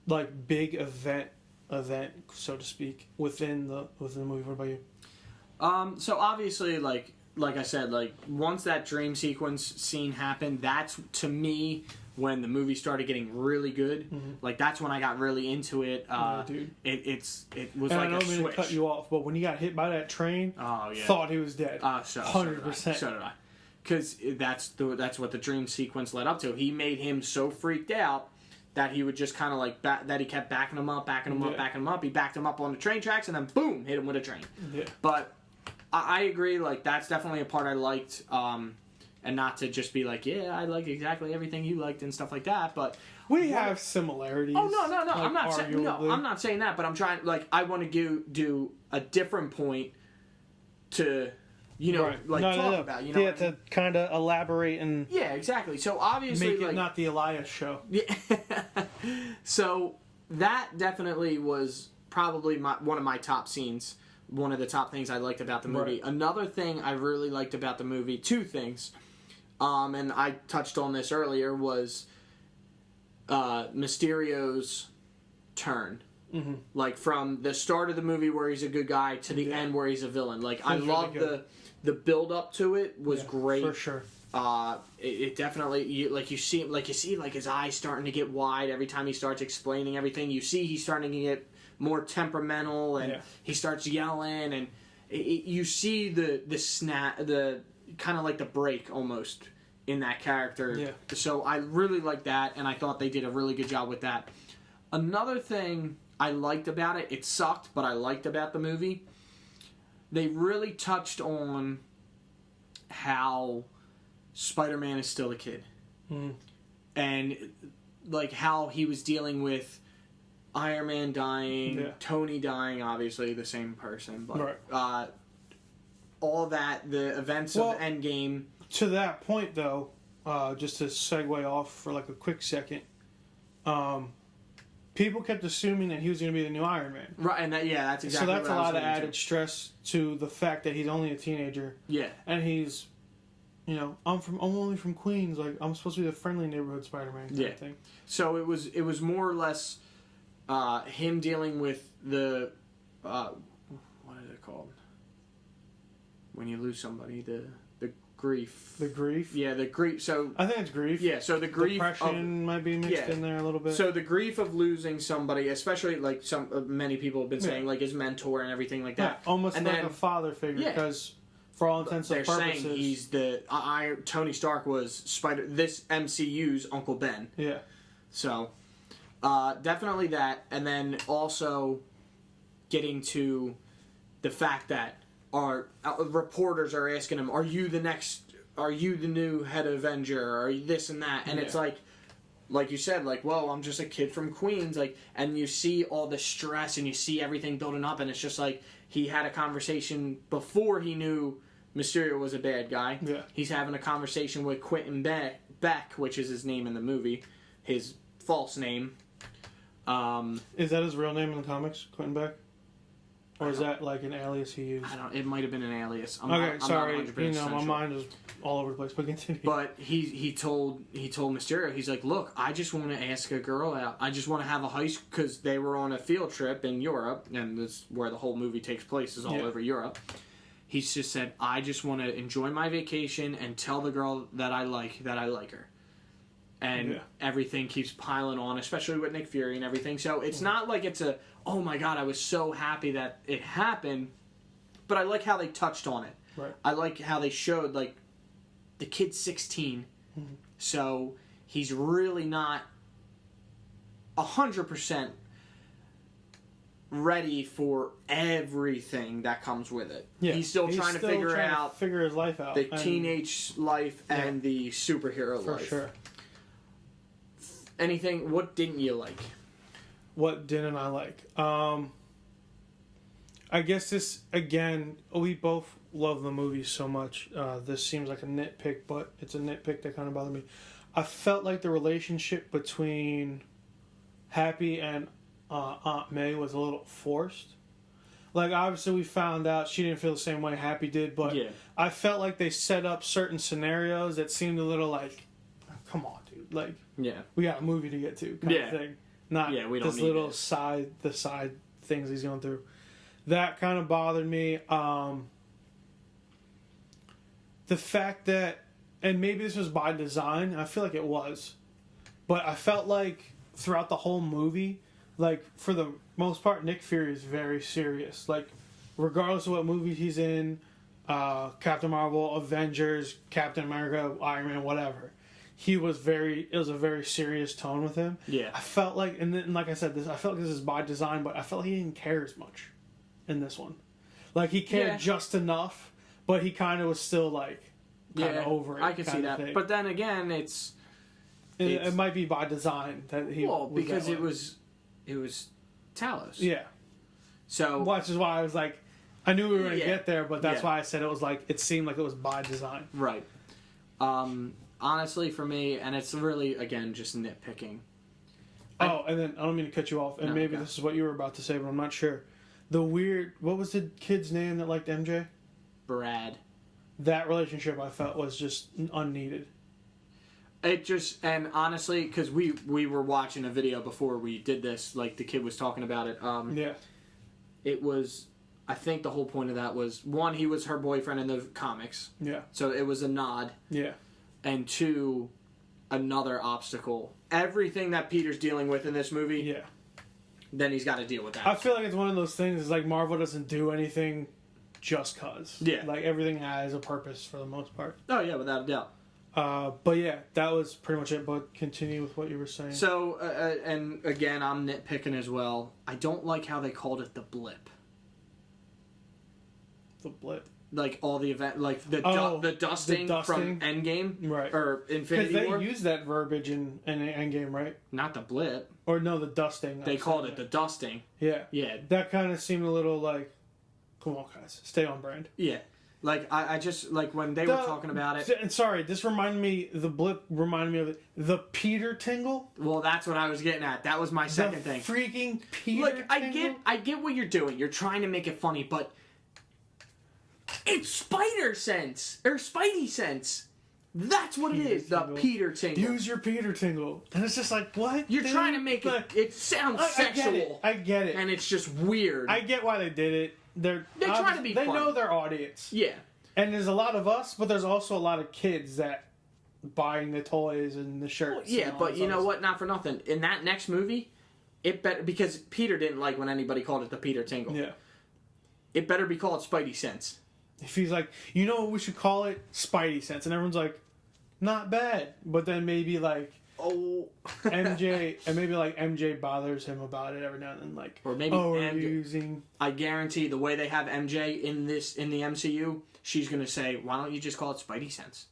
like big event, so to speak, within the movie. What about you? So obviously, like I said, like once that dream sequence scene happened, that's to me. When the movie started getting really good, like that's when I got really into it. Dude. It was and like a switch. I don't mean to cut you off, but when he got hit by that train, thought he was dead. 100%. So did I. Because that's what the dream sequence led up to. He made him so freaked out that he would just kind of like that he kept backing him up. He backed him up on the train tracks and then boom, hit him with a train. Yeah. But I agree. Like that's definitely a part I liked. And not to just be like, yeah, I like exactly everything you liked and stuff like that, but we have similarities. Oh no! Like I'm not saying that, but I'm trying. Like, I want to do a different point to, talk about. To kind of elaborate and exactly. So obviously, make it not the Elias show. Yeah. So that definitely was probably one of my top scenes. One of the top things I liked about the movie. Right. Another thing I really liked about the movie. Two things. And I touched on this earlier, was Mysterio's turn. Mm-hmm. Like from the start of the movie where he's a good guy to the end where he's a villain. Like I love the build up to it was great for sure. It definitely you see like his eyes starting to get wide every time he starts explaining everything. You see he's starting to get more temperamental and he starts yelling and you see the snap, the kind of like the break almost in that character. Yeah. So I really like that, and I thought they did a really good job with that. Another thing I liked about it, it sucked, but I liked about the movie, they really touched on how Spider-Man is still a kid. Mm. And like how he was dealing with Iron Man dying, Tony dying, obviously the same person, but all that, the events of Endgame. To that point, though, just to segue off for like a quick second, people kept assuming that he was going to be the new Iron Man. Right, and that's exactly. So that's a lot of added stress to the fact that he's only a teenager. Yeah, and he's, I'm only from Queens. Like I'm supposed to be the friendly neighborhood Spider-Man kind of thing. So it was more or less him dealing with the what is it called when you lose somebody, the grief. The grief? Yeah, the grief. So I think it's grief. Yeah, so the grief. Depression might be mixed in there a little bit. So the grief of losing somebody, especially like many people have been saying, like his mentor and everything like that. Yeah, almost like a father figure, because for all intents and purposes, saying he's the Tony Stark was this MCU's Uncle Ben. Yeah. So definitely that, and then also getting to the fact that our reporters are asking him, are you the new head Avenger? Are you this and that? And it's like you said, like, whoa, I'm just a kid from Queens. Like, and you see all the stress and you see everything building up, and it's just like he had a conversation before he knew Mysterio was a bad guy. Yeah. He's having a conversation with Quentin Beck, which is his name in the movie, his false name. Is that his real name in the comics, Quentin Beck? Or is that like an alias he used? It might have been an alias. I'm sorry. My mind is all over the place. But continue. But he told Mysterio, he's like, look, I just want to ask a girl out. I just want to have a high school, because they were on a field trip in Europe, and that's where the whole movie takes place, is all over Europe. He's just said, I just want to enjoy my vacation and tell the girl that I like her. And everything keeps piling on, especially with Nick Fury and everything. So it's not like it's oh my god, I was so happy that it happened. But I like how they touched on it. Right. I like how they showed, like, the kid's 16. Mm-hmm. So he's really not 100% ready for everything that comes with it. Yeah. He's still trying to figure his life out. The teenage life and the superhero life. For sure. Anything? What didn't you like? What didn't I like? I guess this, again, we both love the movie so much. This seems like a nitpick, but it's a nitpick that kind of bothered me. I felt like the relationship between Happy and Aunt May was a little forced. Like, obviously we found out she didn't feel the same way Happy did, but I felt like they set up certain scenarios that seemed a little like, come on, dude. Like, we got a movie to get to kind of thing. Not we don't this little side things he's going through. That kind of bothered me. The fact that, and maybe this was by design, I feel like it was, but I felt like throughout the whole movie, like, for the most part, Nick Fury is very serious. Like, regardless of what movie he's in, Captain Marvel, Avengers, Captain America, Iron Man, whatever, it was a very serious tone with him. Yeah. I felt like, and then, like I said, I felt like this is by design, but I felt like he didn't care as much in this one. Like, he cared just enough, but he kind of was still, like, kind of over it. I can see that. Thing. But then again, it might be by design that he. Well, because it was Talos. Yeah. So, which is why I was like, I knew we were going to get there, but that's why I said it was like, it seemed like it was by design. Right. Honestly, for me, and it's really, again, just nitpicking. And then, I don't mean to cut you off, and maybe this is what you were about to say, but I'm not sure. What was the kid's name that liked MJ? Brad. That relationship, I felt, was just unneeded. It just, and honestly, because we were watching a video before we did this, like the kid was talking about it. Yeah. It was, I think the whole point of that was, one, he was her boyfriend in the comics. Yeah. So it was a nod. Yeah. And two, another obstacle. Everything that Peter's dealing with in this movie, Yeah. then he's got to deal with that. I feel like it's one of those things, is like Marvel doesn't do anything just cause. Yeah. Like everything has a purpose for the most part. Oh, yeah, without a doubt. But yeah, that was pretty much it. But continue with what you were saying. So, and again, I'm nitpicking as well. I don't like how they called it the blip. The blip. Like all the event, like the dusting from Endgame, right? Or Infinity War. Because they use that verbiage in Endgame, right? Not the blip. Or no, the dusting. They called it the dusting. Yeah. Yeah. That kind of seemed a little like, come on, guys, stay on brand. Yeah. Like I just like when they were talking about it. And sorry, this reminded me. The blip reminded me of the Peter tingle. Well, that's what I was getting at. That was my second thing. Freaking Peter. Like I get what you're doing. You're trying to make it funny, but it's spider sense or Spidey sense. That's what Peter it is. tingle. The Peter tingle. Use your Peter tingle, and it's just like what You're trying to make it. It sounds sexual. I get it. And it's just weird. I get why they did it. They're trying to be They funny. know their audience. Yeah. And there's a lot of us, but there's also a lot of kids that buying the toys and the shirts. Well, yeah, but you know what? Not for nothing. In that next movie, it better because Peter didn't like when anybody called it the Peter tingle. Yeah. It better be called Spidey sense. If he's like, you know what we should call it? Spidey sense. And everyone's like, not bad. But then maybe like, oh, MJ, and maybe like MJ bothers him about it every now and then. Like, or maybe we're using. I guarantee the way they have MJ in the MCU, she's gonna say, "Why don't you just call it Spidey sense?"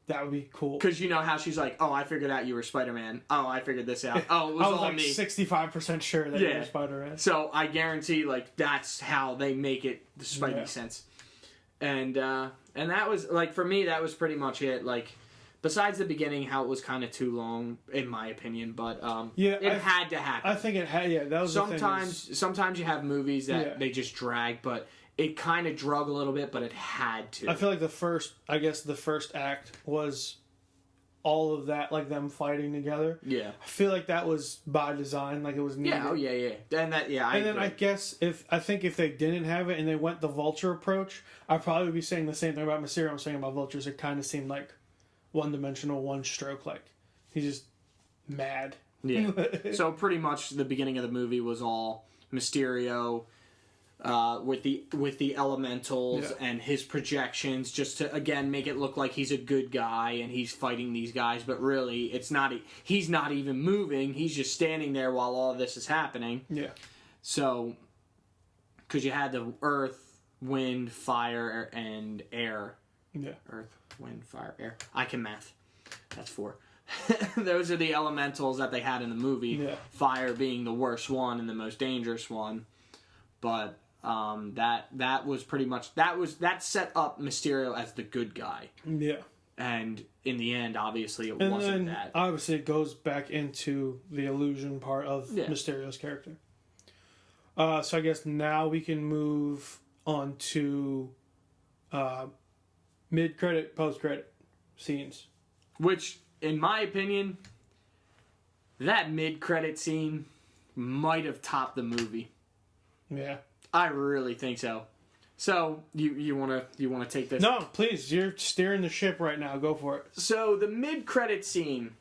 That would be cool. Because you know how she's like, "Oh, I figured out you were Spider-Man. Oh, I figured this out. Oh, it was I was all like me." 65% sure that you were Spider-Man. So I guarantee, like, that's how they make it the Spidey sense. And that was like for me, that was pretty much it. Like, besides the beginning, how it was kind of too long, in my opinion. But it had to happen. I think it had. Yeah, that was sometimes you have movies that they just drag, but it kind of drug a little bit, but it had to. I feel like the first act was all of that, like them fighting together. Yeah. I feel like that was by design, like it was needed. Yeah, oh yeah. And that, yeah, and then I guess if they didn't have it and they went the Vulture approach, I'd probably be saying the same thing about Mysterio I'm saying about Vultures. It kind of seemed like one-dimensional, one stroke, like he's just mad. Yeah. So pretty much the beginning of the movie was all Mysterio with the elementals and his projections, just to again make it look like he's a good guy and he's fighting these guys, but really it's not. He's not even moving. He's just standing there while all this is happening. Yeah. So, because you had the earth, wind, fire, and air. Yeah. Earth, wind, fire, air. I can math. That's 4. Those are the elementals that they had in the movie. Yeah. Fire being the worst one and the most dangerous one. But that was pretty much that set up Mysterio as the good guy. Yeah. And in the end, obviously, it and wasn't then, that. Obviously, it goes back into the illusion part of Mysterio's character. So I guess now we can move on to mid-credit, post-credit scenes. Which, in my opinion, that mid-credit scene might have topped the movie. Yeah. I really think so. So, you wanna take this? No, please. You're steering the ship right now. Go for it. So, the mid-credit scene,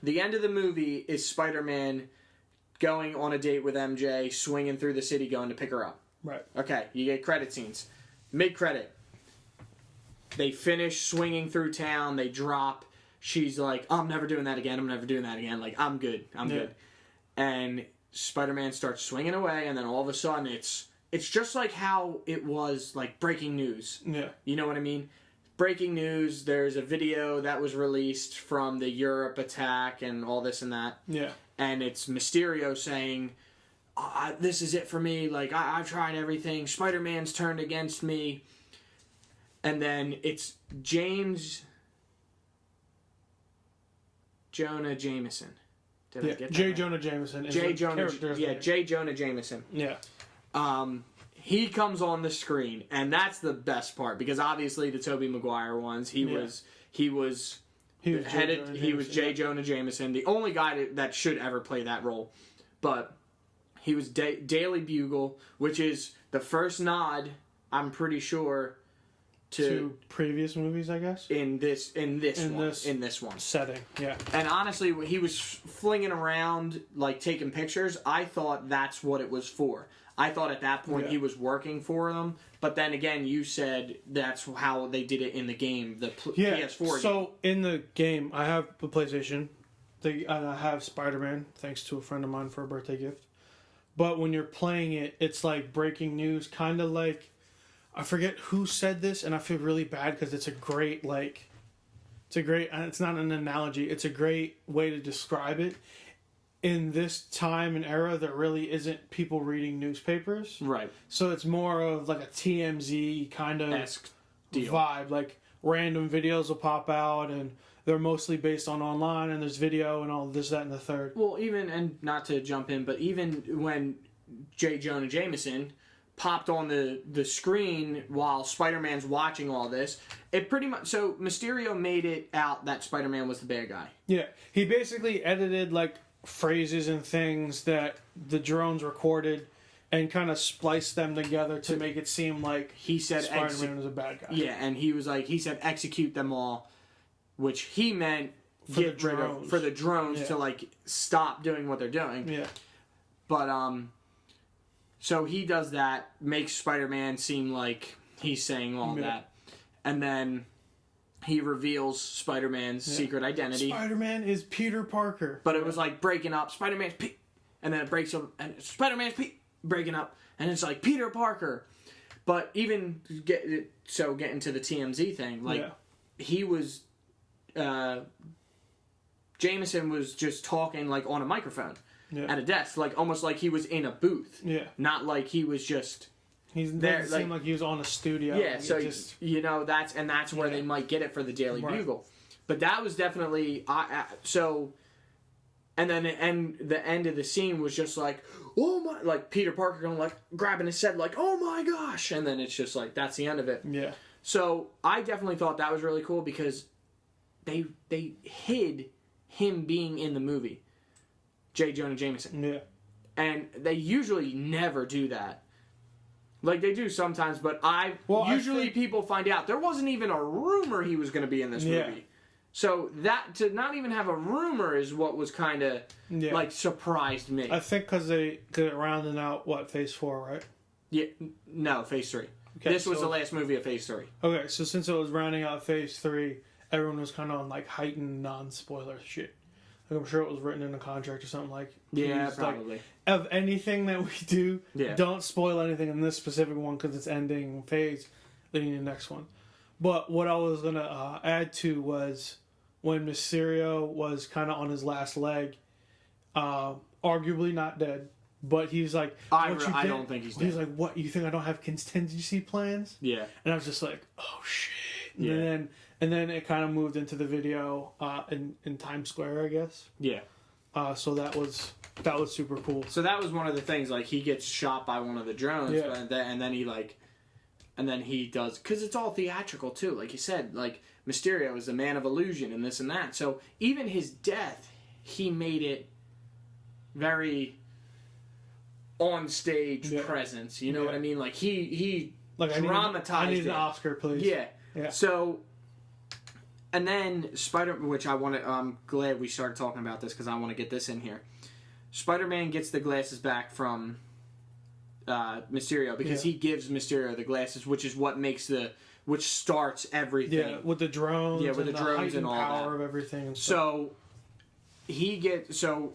the end of the movie is Spider-Man going on a date with MJ, swinging through the city, going to pick her up. Right. Okay, you get credit scenes. Mid-credit. They finish swinging through town. They drop. She's like, oh, I'm never doing that again. I'm never doing that again. Like, I'm good. I'm good. And Spider-Man starts swinging away, and then all of a sudden it's just like how it was, like, breaking news. Yeah. You know what I mean? Breaking news, there's a video that was released from the Europe attack and all this and that. Yeah. And it's Mysterio saying, this is it for me. Like, I've tried everything. Spider-Man's turned against me. And then it's James Jonah Jameson. Did I get that J. right? Jonah Jameson. J. Jonah Jameson. Yeah. he comes on the screen, and that's the best part because obviously the Tobey Maguire ones, he was J. Jonah Jameson, the only guy that should ever play that role, but he was Daily Bugle, which is the first nod, I'm pretty sure, to previous movies, I guess. In this one setting, yeah. And honestly, he was flinging around like taking pictures. I thought that's what it was for. I thought at that point he was working for them. But then again, you said that's how they did it in the game, the PS4 so game. In the game, I have a PlayStation. I have Spider-Man, thanks to a friend of mine for a birthday gift. But when you're playing it, it's like breaking news, kind of like... I forget who said this, and I feel really bad because it's not an analogy, it's a great way to describe it. In this time and era, there really isn't people reading newspapers. Right. So it's more of like a TMZ kind of vibe. Like random videos will pop out, and they're mostly based on online, and there's video and all this, that, and the third. Well, even, and not to jump in, but even when J. Jonah Jameson popped on the screen while Spider-Man's watching all this, it pretty much... So Mysterio made it out that Spider-Man was the bad guy. Yeah. He basically edited like phrases and things that the drones recorded and kind of spliced them together to make it seem like he said Spider-Man was a bad guy. Yeah, and he said execute them all, which he meant for the drones to like stop doing what they're doing. Yeah. But so he does that, makes Spider-Man seem like he's saying all that, and then he reveals Spider-Man's secret identity. Spider-Man is Peter Parker. But it was like breaking up. Spider-Man's Pete, and then it breaks up, and Spider-Man's Pete breaking up, and it's like Peter Parker. But even getting to the TMZ thing, like he was, Jameson was just talking like on a microphone at a desk, like almost like he was in a booth. Yeah, not like he was just. He's there. It seemed like he was on a studio. Yeah, so that's where they might get it for the Daily Bugle, but that was definitely and then the end of the scene was just like, oh my, like Peter Parker going like grabbing his head like, oh my gosh, and then it's just like that's the end of it. Yeah. So I definitely thought that was really cool because they hid him being in the movie, J. Jonah Jameson. Yeah. And they usually never do that. Like, they do sometimes, but usually people find out. There wasn't even a rumor he was going to be in this movie. So that, to not even have a rumor is what was kind of, like, surprised me. I think because they're rounding out, Phase 4, right? Yeah, no, Phase 3. Okay, this was the last movie of Phase 3. Okay, so since it was rounding out Phase 3, everyone was kind of on, like, heightened non-spoiler shit. Like, I'm sure it was written in a contract or something like... Yeah, probably. Like, of anything that we do, don't spoil anything in this specific one because it's ending phase, leading to the next one. But what I was going to add to was when Mysterio was kind of on his last leg, arguably not dead, but he's like... I don't think he's dead. He's like, what, you think I don't have contingency plans? Yeah. And I was just like, oh shit. And then it kind of moved into the video in Times Square, I guess. Yeah. So that was super cool. So that was one of the things. Like he gets shot by one of the drones, and then he does, because it's all theatrical too. Like you said, like Mysterio is the man of illusion and this and that. So even his death, he made it very on stage presence. You know what I mean? Like he dramatized. I need an Oscar, please. Yeah. So. And then which I'm glad we started talking about this because I want to get this in here. Spider-Man gets the glasses back from Mysterio because he gives Mysterio the glasses, which is what which starts everything. Yeah, with the drones. Yeah, with the drones and all power that. Of everything. And stuff. So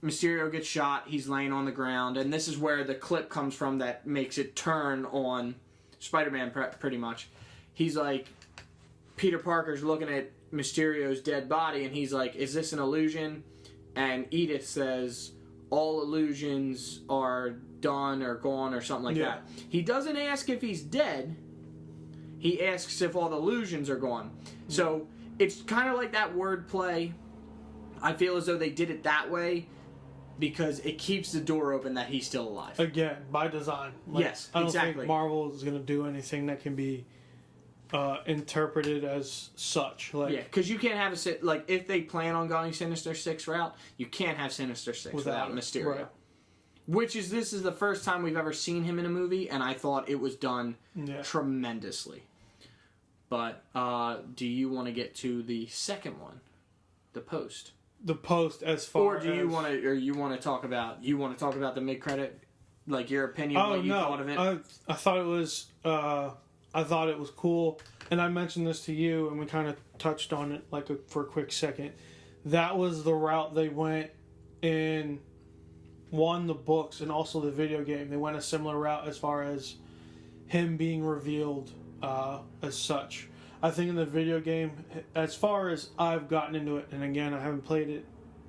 Mysterio gets shot. He's laying on the ground, and this is where the clip comes from that makes it turn on Spider-Man pretty much. He's like. Peter Parker's looking at Mysterio's dead body, and he's like, is this an illusion? And Edith says, all illusions are done or gone or something like that. He doesn't ask if he's dead. He asks if all the illusions are gone. So it's kind of like that wordplay. I feel as though they did it that way because it keeps the door open that he's still alive. Again, by design. Like, Yes, I don't exactly. think Marvel is going to do anything that can be interpreted as such. Like, Yeah, because you can't have like if they plan on going Sinister Six route, you can't have Sinister Six without Mysterio. Right. This is the first time we've ever seen him in a movie, and I thought it was done tremendously. But do you want to get to the second one, the post? The post, as far as, you want to talk about the mid credit, like your opinion, what you thought of it? I thought it was cool, and I mentioned this to you, and we kind of touched on it for a quick second. That was the route they went in. One, the books, and also the video game. They went a similar route as far as him being revealed as such. I think in the video game, as far as I've gotten into it, and again, I haven't played it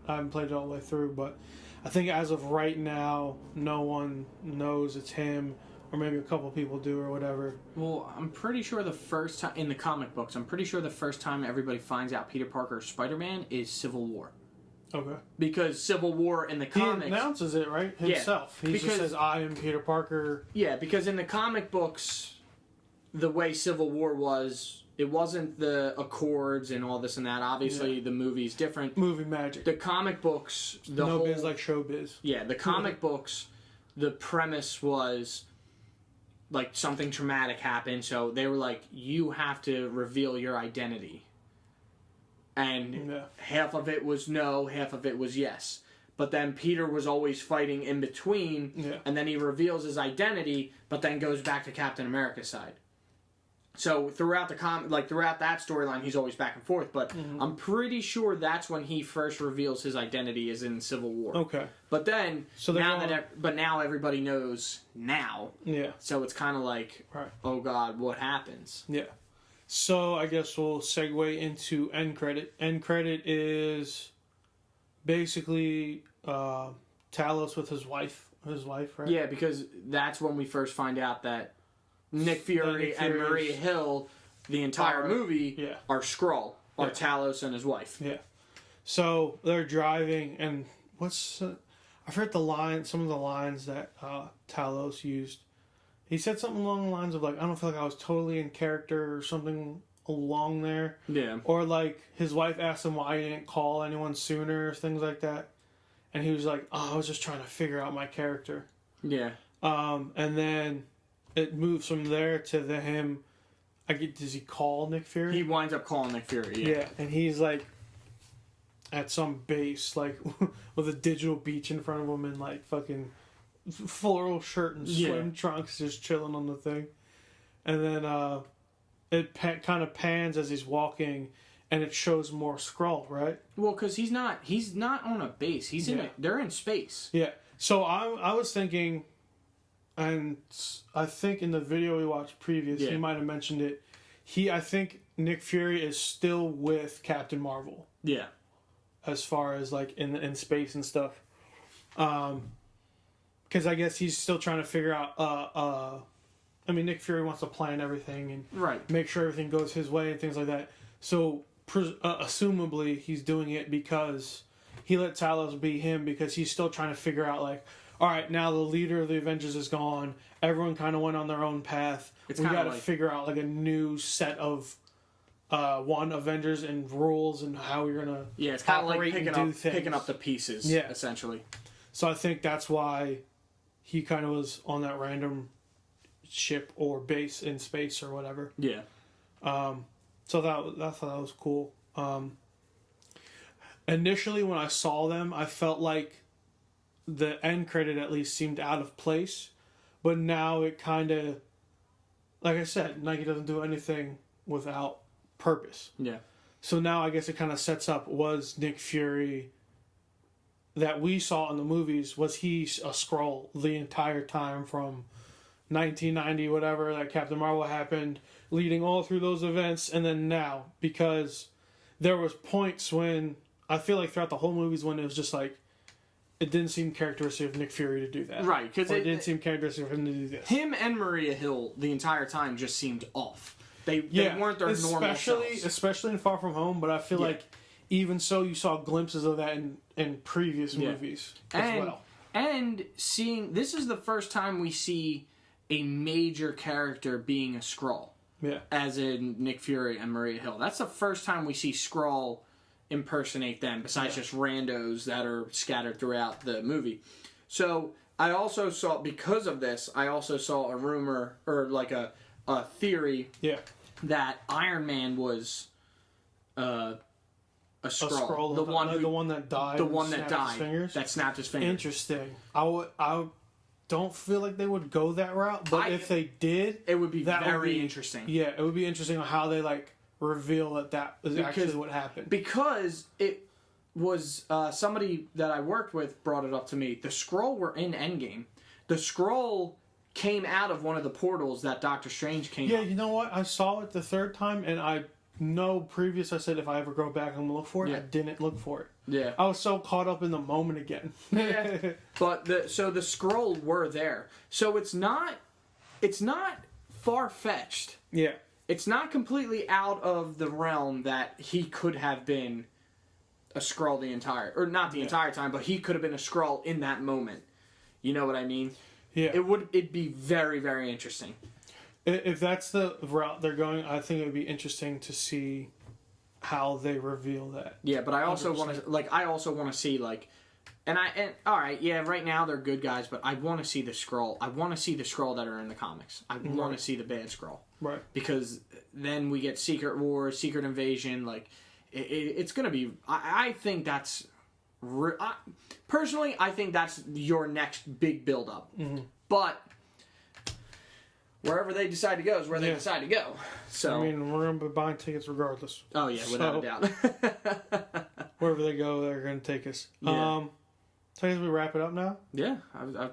all the way through, but I think as of right now, no one knows it's him, or maybe a couple people do or whatever. Well, I'm pretty sure the first time, in the comic books, the first time everybody finds out Peter Parker is Spider-Man is Civil War. Okay. Because Civil War in the comics... He announces it, right? Himself. Yeah, he just says, I am Peter Parker. Yeah, because in the comic books, the way Civil War was, it wasn't the Accords and all this and that. Obviously, the movie's different. Movie magic. The comic books... biz like showbiz. Yeah, the comic books, the premise was... like, something traumatic happened, so they were like, you have to reveal your identity. And half of it was no, half of it was yes. But then Peter was always fighting in between, and then he reveals his identity, but then goes back to Captain America's side. So throughout throughout that storyline, he's always back and forth. But I'm pretty sure that's when he first reveals his identity is in Civil War. Okay. But then now everybody knows now. Yeah. So it's kind of like, oh God, what happens? Yeah. So I guess we'll segue into end credit. End credit is basically Talos with his wife. Right? Yeah, because that's when we first find out that Nick Fury and Maria Hill, the entire movie, are Skrull, are Talos and his wife. Yeah. So they're driving, and I forget some of the lines that Talos used. He said something along the lines of, like, I don't feel like I was totally in character, or something along there. Yeah. Or, like, his wife asked him why he didn't call anyone sooner, or things like that. And he was like, I was just trying to figure out my character. Yeah. And then it moves from there to him. Does he call Nick Fury? He winds up calling Nick Fury, Yeah, and he's, like, at some base, like, with a digital beach in front of him and, like, fucking... floral shirt and swim trunks, just chilling on the thing. And then it kind of pans as he's walking, and it shows more Skrull, right? Well, because he's not on a base. He's they're in space. Yeah. So I was thinking, and I think in the video we watched previous, he might have mentioned it. I think Nick Fury is still with Captain Marvel. Yeah. As far as, like, in space and stuff. Because I guess he's still trying to figure out... Nick Fury wants to plan everything and make sure everything goes his way and things like that. So, assumably, he's doing it because he let Talos be him, because he's still trying to figure out, like, all right, now the leader of the Avengers is gone. Everyone kind of went on their own path. We got to figure out, like, a new set of Avengers and rules and how we're going to it's kind of like picking up the pieces, essentially. So I think that's why... he kind of was on that random ship or base in space or whatever. Yeah. So I thought that was cool. Initially, when I saw them, I felt like the end credit at least seemed out of place. But now it kind of... like I said, Nike doesn't do anything without purpose. Yeah. So now I guess it kind of sets up, was Nick Fury... that we saw in the movies, was he a Skrull the entire time from 1990, whatever, that Captain Marvel happened, leading all through those events, and then now? Because there was points when, I feel like throughout the whole movies, when it was just like, it didn't seem characteristic of Nick Fury to do that. Right, because it didn't seem characteristic of him to do this. Him and Maria Hill, the entire time, just seemed off. They weren't their normal selves. Especially in Far From Home, but I feel like even so, you saw glimpses of that in previous movies as well. And seeing, this is the first time we see a major character being a Skrull. Yeah. As in Nick Fury and Maria Hill. That's the first time we see Skrull impersonate them, besides just randos that are scattered throughout the movie. So, I also saw, because of this, I also saw a rumor, or like a theory, that Iron Man was a Skrull. The one that died. The one that died. His fingers? That snapped his fingers. Interesting. I don't feel like they would go that route, but if they did, it would be very interesting. Yeah, it would be interesting on how they like reveal that is actually what happened. Because it was somebody that I worked with brought it up to me. The Skrull were in Endgame. The Skrull came out of one of the portals that Doctor Strange came. Yeah, up. you know what? I saw it the third time, and I I said if I ever go back, I'm gonna look for it. I didn't look for it. Yeah, I was so caught up in the moment again. But the Skrull were there, so it's not far fetched. Yeah, it's not completely out of the realm that he could have been a Skrull not the entire time, but he could have been a Skrull in that moment. You know what I mean? Yeah, it'd be very, very interesting. If that's the route they're going, I think it would be interesting to see how they reveal that. Yeah, but I also want to see all right, yeah, right now they're good guys, but I want to see the Skrull. I want to see the Skrull that are in the comics. I want to see the bad Skrull. Right. Because then we get Secret Wars, Secret Invasion, it's going to be I think that's personally, I think that's your next big build up. Mm-hmm. But wherever they decide to go is where they decide to go. So I mean, we're going to be buying tickets regardless. Oh, yeah, without a doubt. Wherever they go, they're going to take us. Yeah. So I guess we wrap it up now? Yeah.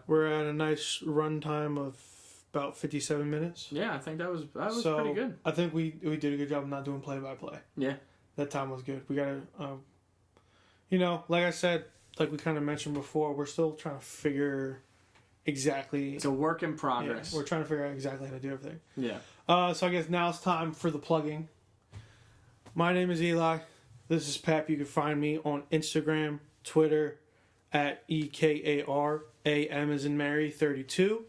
We're at a nice run time of about 57 minutes. Yeah, I think that was pretty good. I think we did a good job of not doing play-by-play. Yeah. That time was good. We got to, like I said, like we kind of mentioned before, we're still trying to figure exactly. It's a work in progress. Yeah, we're trying to figure out exactly how to do everything. Yeah. So I guess now it's time for the plugging. My name is Eli. This is Pep. You can find me on Instagram, Twitter, at EKARAM as in Mary 32.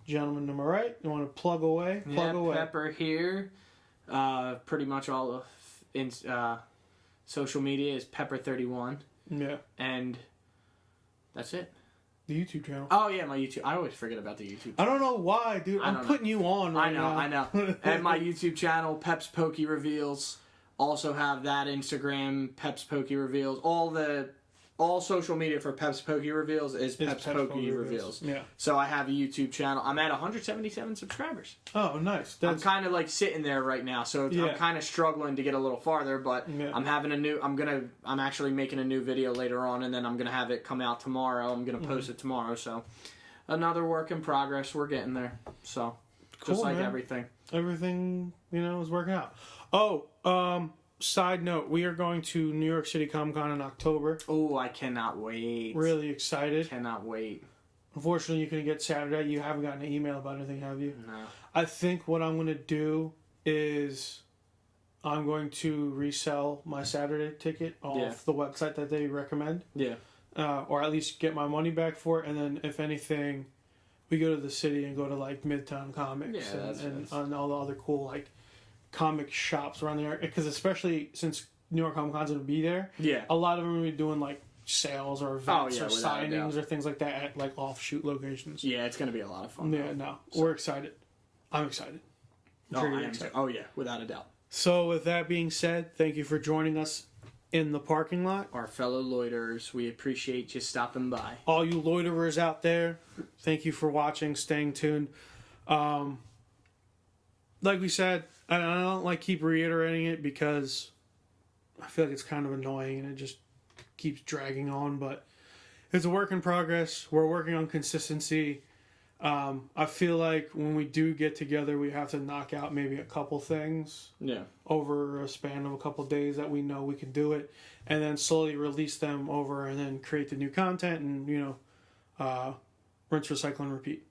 Gentleman to my right, you want to plug away? Plug away. Pepper here. Pretty much all of social media is Pepper31. Yeah. And that's it. The YouTube channel. Oh, yeah, my YouTube. I always forget about the YouTube channel. I don't know why, dude. I'm putting you on right now. I know. And my YouTube channel, Pep's Poké Reveals. Also have that Instagram, Pep's Poké Reveals. All social media for Pep's Poké Reveals is Pep's Poké Reveals. Yeah. So I have a YouTube channel. I'm at 177 subscribers. Oh, nice. I'm kind of sitting there right now, so I'm kind of struggling to get a little farther. But I'm actually making a new video later on, and then I'm gonna have it come out tomorrow. I'm gonna post it tomorrow. So another work in progress. We're getting there. So cool, just like man. everything is working out. Oh, side note, we are going to New York City Comic Con in October. Oh, I cannot wait. Really excited. Cannot wait. Unfortunately, you couldn't get Saturday. You haven't gotten an email about anything, have you? No. I think what I'm going to do is I'm going to resell my Saturday ticket off the website that they recommend. Yeah. Or at least get my money back for it. And then, if anything, we go to the city and go to Midtown Comics and all the other cool comic shops around there, because especially since New York Comic Con's gonna be there, a lot of them are gonna be doing sales or events or signings or things like that at offshoot locations. Yeah, it's gonna be a lot of fun. Yeah, we're excited. I'm excited. I am excited. Oh yeah, without a doubt. So with that being said, thank you for joining us in the parking lot. Our fellow loiterers, we appreciate you stopping by. All you loiterers out there, thank you for watching, staying tuned. Like we said, I don't keep reiterating it because I feel like it's kind of annoying and it just keeps dragging on, but it's a work in progress. We're working on consistency. I feel like when we do get together, we have to knock out maybe a couple things over a span of a couple days that we know we can do it, and then slowly release them over and then create the new content and, rinse, recycle, and repeat.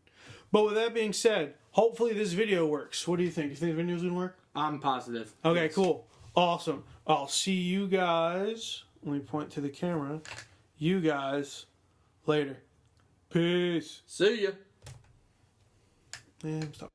But with that being said, hopefully this video works. What do you think? You think the video's going to work? I'm positive. Okay, yes. cool. Awesome. I'll see you guys. Let me point to the camera. You guys later. Peace. See ya. And stop.